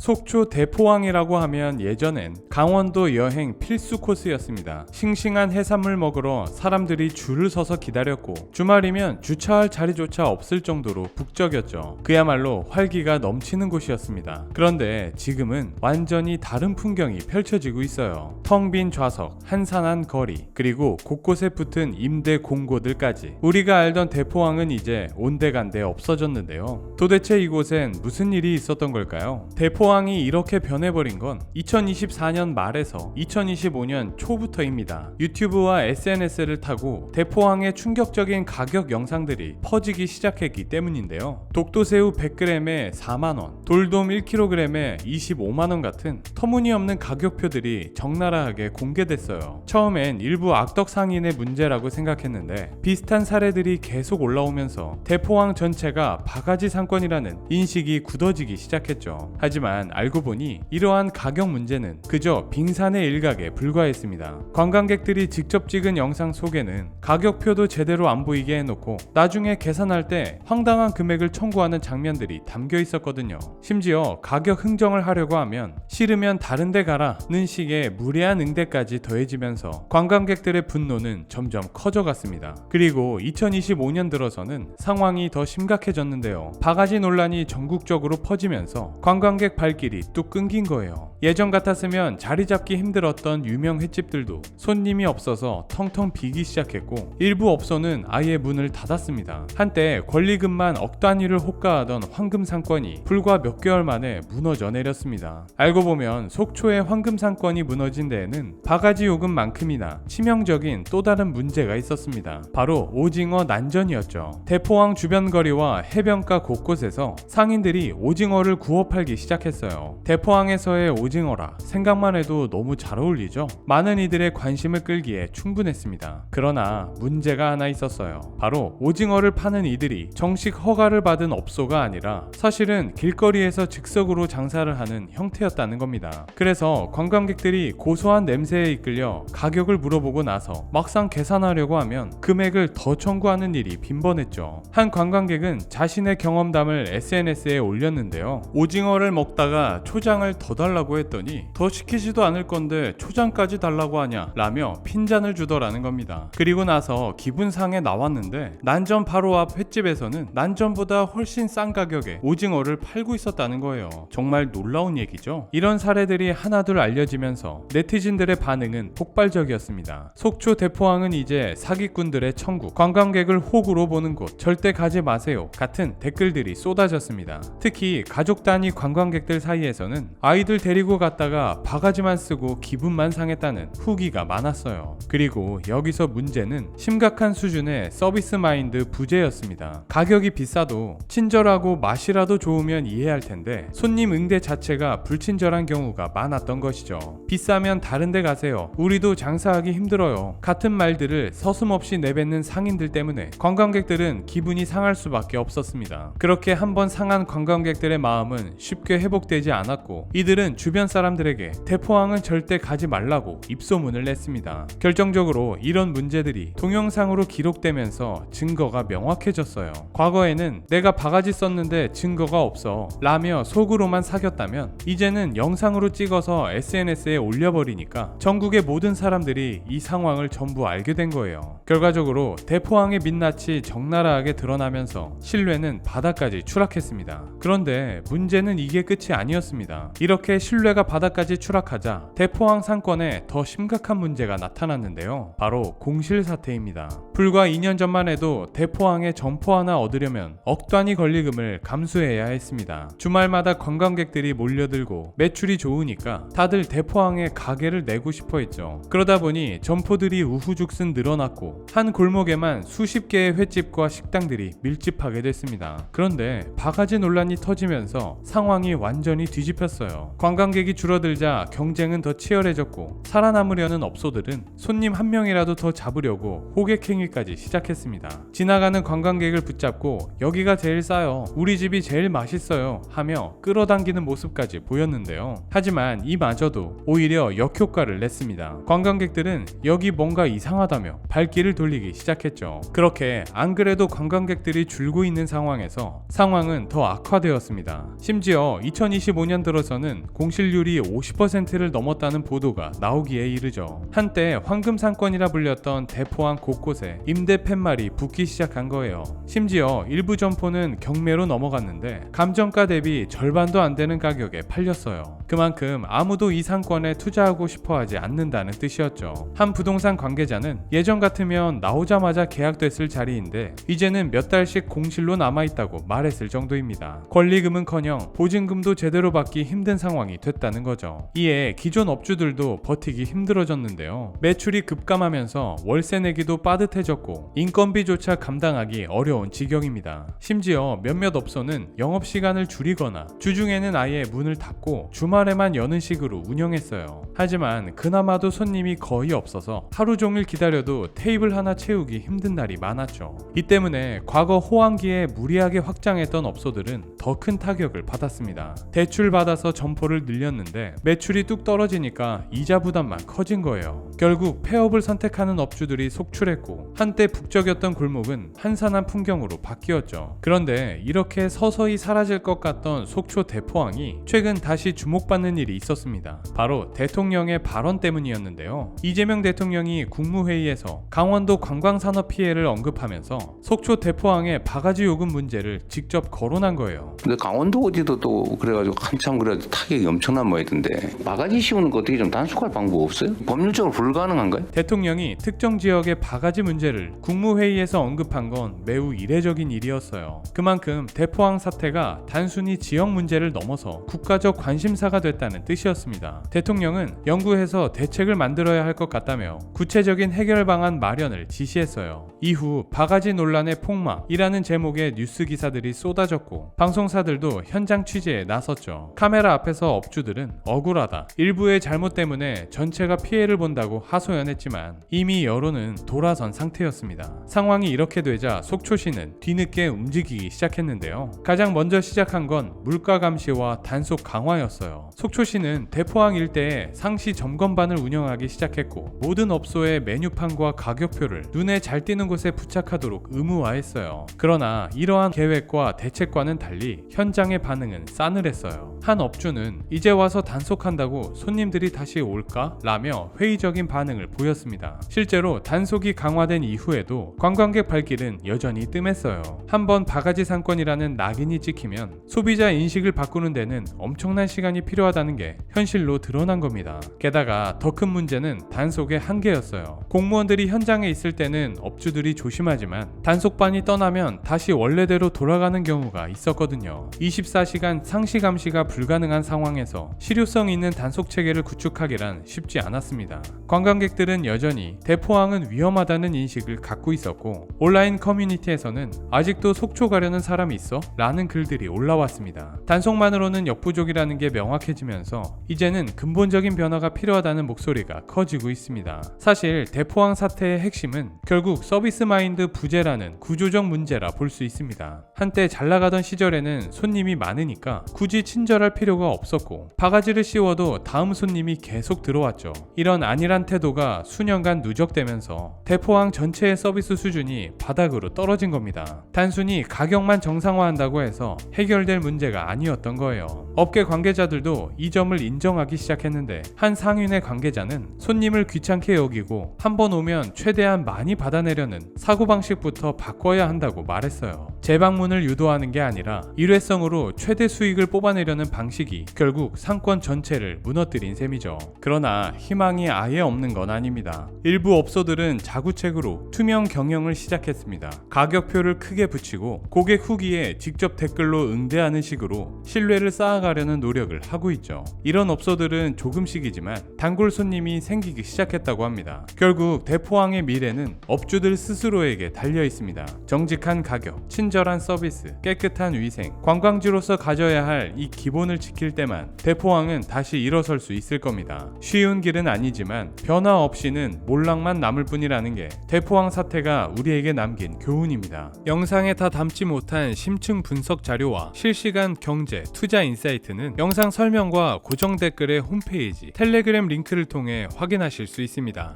속초 대포항이라고 하면 예전엔 강원도 여행 필수 코스였습니다. 싱싱한 해산물 먹으러 사람들이 줄을 서서 기다렸고 주말이면 주차할 자리조차 없을 정도로 북적였죠. 그야말로 활기가 넘치는 곳이었습니다. 그런데 지금은 완전히 다른 풍경이 펼쳐지고 있어요. 텅 빈 좌석, 한산한 거리, 그리고 곳곳에 붙은 임대 공고들까지. 우리가 알던 대포항은 이제 온데간데 없어졌는데요. 도대체 이곳엔 무슨 일이 있었던 걸까요? 대포항이 이렇게 변해버린 건 2024년 말에서 2025년 초부터입니다. 유튜브와 SNS를 타고 대포항의 충격적인 가격 영상들이 퍼지기 시작했기 때문인데요. 독도새우 100g에 4만원, 돌돔 1kg에 25만원 같은 터무니없는 가격표들이 적나라하게 공개됐어요. 처음엔 일부 악덕 상인의 문제라고 생각했는데 비슷한 사례들이 계속 올라오면서 대포항 전체가 바가지 상권이라는 인식이 굳어지기 시작했죠. 하지만 알고 보니 이러한 가격 문제는 그저 빙산의 일각에 불과했습니다. 관광객들이 직접 찍은 영상 속에는 가격표도 제대로 안 보이게 해놓고 나중에 계산할 때 황당한 금액을 청구하는 장면들이 담겨 있었거든요. 심지어 가격 흥정을 하려고 하면 싫으면 다른 데 가라는 식의 무례한 응대까지 더해지면서 관광객들의 분노는 점점 커져갔습니다. 그리고 2025년 들어서는 상황이 더 심각해졌는데요. 바가지 논란이 전국적으로 퍼지면서 관광객 발길이 뚝 끊긴 거예요. 예전 같았으면 자리 잡기 힘들었던 유명 횟집들도 손님이 없어서 텅텅 비기 시작했고 일부 업소는 아예 문을 닫았습니다. 한때 권리금만 억 단위를 호가하던 황금 상권이 불과 몇 개월 만에 무너져 내렸습니다. 알고 보면 속초의 황금 상권이 무너진 데에는 바가지 요금만큼이나 치명적인 또 다른 문제가 있었습니다. 바로 오징어 난전이었죠. 대포항 주변 거리와 해변가 곳곳에서 상인들이 오징어를 구워 팔기 시작했어요. 대포항에서의 오징어라 생각만 해도 너무 잘 어울리죠. 많은 이들의 관심을 끌기에 충분했습니다. 그러나 문제가 하나 있었어요. 바로 오징어를 파는 이들이 정식 허가를 받은 업소가 아니라 사실은 길거리에서 즉석으로 장사를 하는 형태였다는 겁니다. 그래서 관광객들이 고소한 냄새에 이끌려 가격을 물어보고 나서 막상 계산하려고 하면 금액을 더 청구하는 일이 빈번했죠. 한 관광객은 자신의 경험담을 SNS에 올렸는데요. 오징어를 먹다가 초장을 더 달라고 했더니 더 시키지도 않을 건데 초장까지 달라고 하냐 라며 핀잔을 주더라는 겁니다. 그리고 나서 기분 상해 나왔는데 난전 바로 앞 횟집에서는 난전보다 훨씬 싼 가격에 오징어를 팔고 있었다는 거예요. 정말 놀라운 얘기죠. 이런 사례들이 하나둘 알려지면서 네티즌들의 반응은 폭발적이었습니다. 속초 대포항은 이제 사기꾼들의 천국, 관광객을 호구로 보는 곳, 절대 가지 마세요 같은 댓글들이 쏟아졌습니다. 특히 가족 단위 관광객들 사이에서는 아이들 데리고 갔다가 바가지만 쓰고 기분만 상했다는 후기가 많았어요. 그리고 여기서 문제는 심각한 수준의 서비스 마인드 부재였습니다. 가격이 비싸도 친절하고 맛이라도 좋으면 이해할 텐데 손님 응대 자체가 불친절한 경우가 많았던 것이죠. 비싸면 다른 데 가세요. 우리도 장사하기 힘들어요. 같은 말들을 서슴없이 내뱉는 상인들 때문에 관광객들은 기분이 상할 수밖에 없었습니다. 그렇게 한번 상한 관광객들의 마음은 쉽게 회복되지 않았고 이들은 주변 사람들에게 대포항은 절대 가지 말라고 입소문을 냈습니다. 결정적으로 이런 문제들이 동영상으로 기록되면서 증거가 명확해졌어요. 과거에는 내가 바가지 썼는데 증거가 없어 라며 속으로만 사겼다면 이제는 영상으로 찍어서 SNS에 올려버리니까 전국의 모든 사람들이 이 상황을 전부 알게 된 거예요. 결과적으로 대포항의 민낯이 적나라하게 드러나면서 신뢰는 바닥까지 추락했습니다. 그런데 문제는 이게 끝이 아니었습니다. 이렇게 신뢰가 바닥까지 추락하자 대포항 상권에 더 심각한 문제가 나타났는데요. 바로 공실 사태입니다. 불과 2년 전만 해도 대포항에 점포 하나 얻으려면 억 단위 권리금을 감수해야 했습니다. 주말마다 관광객들이 몰려들고 매출이 좋으니까 다들 대포항에 가게를 내고 싶어 했죠. 그러다 보니 점포들이 우후죽순 늘어났고 한 골목에만 수십 개의 횟집과 식당들이 밀집하게 됐습니다. 그런데 바가지 논란이 터지면서 상황이 완전히 뒤집혔어요. 관광객이 줄어들자 경쟁은 더 치열해졌고 살아남으려는 업소들은 손님 한 명이라도 더 잡으려고 호객행위까지 시작했습니다. 지나가는 관광객을 붙잡고 여기가 제일 싸요, 우리 집이 제일 맛있어요 하며 끌어당기는 모습까지 보였는데요. 하지만 이마저도 오히려 역효과를 냈습니다. 관광객들은 여기 뭔가 이상하다며 발길을 돌리기 시작했죠. 그렇게 안 그래도 관광객들이 줄고 있는 상황에서 상황은 더 악화되었습니다. 심지어 2025년 들어서는 공실률이 50%를 넘었다는 보도가 나오기에 이르죠. 한때 황금상권이라 불렸던 대포항 곳곳에 임대 팻말이 붙기 시작한 거예요. 심지어 일부 점포는 경매로 넘어갔는데 감정가 대비 절반도 안 되는 가격에 팔렸어요. 그만큼 아무도 이 상권에 투자하고 싶어 하지 않는다는 뜻이었죠. 한 부동산 관계자는 예전 같으면 나오자마자 계약됐을 자리인데 이제는 몇 달씩 공실로 남아있다고 말했을 정도입니다. 권리금은커녕 보증금도 제대로 받기 힘든 상황이 됐다는 거죠. 이에 기존 업주들도 버티기 힘들어졌는데요. 매출이 급감하면서 월세 내기도 빠듯해졌고 인건비조차 감당하기 어려운 지경입니다. 심지어 몇몇 업소는 영업시간을 줄이거나 주중에는 아예 문을 닫고 주말에만 여는 식으로 운영했어요. 하지만 그나마도 손님이 거의 없어서 하루 종일 기다려도 테이블 하나 채우기 힘든 날이 많았죠. 이 때문에 과거 호황기에 무리하게 확장했던 업소들은 더 큰 타격을 받았습니다. 대출 받아서 점포를 늘렸는데 매출이 뚝 떨어지니까 이자 부담만 커진 거예요. 결국 폐업을 선택하는 업주들이 속출했고 한때 북적였던 골목은 한산한 풍경으로 바뀌었죠. 그런데 이렇게 서서히 사라질 것 같던 속초 대포항이 최근 다시 주목받는 일이 있었습니다. 바로 대통령의 발언 때문이었는데요. 이재명 대통령이 국무회의에서 강원도 관광산업 피해를 언급하면서 속초 대포항의 바가지 요금 문제를 직접 거론한 거예요. 근데 강원도 어디도 또 그래가지고 한참 그래도 타격이 엄청난 모양이던데 바가지 씌우는 거 어떻게 좀 단속할 방법 없어요? 법률적으로 불가능한가요? 대통령이 특정 지역의 바가지 문제를 국무회의에서 언급한 건 매우 이례적인 일이었어요. 그만큼 대포항 사태가 단순히 지역 문제를 넘어서 국가적 관심사가 됐다는 뜻이었습니다. 대통령은 연구해서 대책을 만들어야 할 것 같다며 구체적인 해결 방안 마련을 지시했어요. 이후 바가지 논란의 폭막이라는 제목의 뉴스 기사들이 쏟아졌고 방송사들도 현장 취재에 나섰죠. 카메라 앞에서 업주들은 억울하다, 일부의 잘못 때문에 전체가 피해를 본다고 하소연했지만 이미 여론은 돌아선 상태였습니다. 상황이 이렇게 되자 속초시는 뒤늦게 움직이기 시작했는데요. 가장 먼저 시작한 건 물가 감시와 단속 강화였어요. 속초시는 대포항 일대에 상시 점검반을 운영하기 시작했고 모든 업소의 메뉴판과 가격표를 눈에 잘 띄는 곳에 부착하도록 의무화했어요. 그러나 이러한 계획과 대책과는 달리 현장의 반응은 싸늘했어요. 한 업주는 이제 와서 단속한다고 손님들이 다시 올까? 라며 회의적인 반응을 보였습니다. 실제로 단속이 강화된 이후에도 관광객 발길은 여전히 뜸했어요. 한번 바가지 상권이라는 낙인이 찍히면 소비자 인식을 바꾸는 데는 엄청난 시간이 필요하다는 게 현실로 드러난 겁니다. 게다가 더 큰 문제는 단속의 한계였어요. 공무원들이 현장에 있을 때는 업주들이 조심하지만 단속반이 떠나면 다시 원래대로 돌아가는 경우가 있었거든요. 24시간 상시 감시가 불가능한 상황에서 실효성 있는 단속 체계를 구축하기란 쉽지 않았습니다. 관광객들은 여전히 대포항은 위험하다는 인식을 갖고 있었고 온라인 커뮤니티에서는 아직도 속초 가려는 사람이 있어? 라는 글들이 올라왔습니다. 단속만으로는 역부족이라는 게 명확해지면서 이제는 근본적인 변화가 필요하다는 목소리가 커지고 있습니다. 사실 대포항 사태의 핵심은 결국 서비스 마인드 부재라는 구조적 문제라 볼 수 있습니다. 한때 잘 나가던 시절에는 손님이 많으니까 굳이 친절할 필요가 없었고 바가지를 씌워도 다음 손님이 계속 들어왔죠. 이런 안일한 태도가 수년간 누적되면서 대포항 전체의 서비스 수준이 바닥으로 떨어진 겁니다. 단순히 가격만 정상화한다고 해서 해결될 문제가 아니었던 거예요. 업계 관계자들도 이 점을 인정하기 시작했는데 한 상인의 관계자는 손님을 귀찮게 여기고 한번 오면 최대한 많이 받아내려는 사고방식부터 바꿔야 한다고 말했어요. 재방문을 유도하는 게 아니라 일회성으로 최대 수익을 뽑아내려는 방식이 결국 상권 전체를 무너뜨린 셈이죠. 그러나 희망이 아예 없는 건 아닙니다. 일부 업소들은 자구책으로 투명 경영을 시작했습니다. 가격표를 크게 붙이고 고객 후기에 직접 댓글로 응대하는 식으로 신뢰를 쌓아가려는 노력을 하고 있죠. 이런 업소들은 조금씩이지만 단골 손님이 생기기 시작했다고 합니다. 결국 대포항의 미래는 업주들 스스로에게 달려 있습니다. 정직한 가격, 친절한 서비스, 깨끗한 위생, 관광지로서 가져야 할 이 기본을 지킬 때만 대포항은 다시 일어설 수 있을 겁니다. 쉬운 길은 아니지만 변화 없이는 몰락만 남을 뿐이라는 게 대포항 사태가 우리에게 남긴 교훈입니다. 영상에 다 담지 못한 심층 분석 자료와 실시간 경제, 투자 인사이트는 영상 설명과 고정 댓글의 홈페이지, 텔레그램 링크를 통해 확인하실 수 있습니다.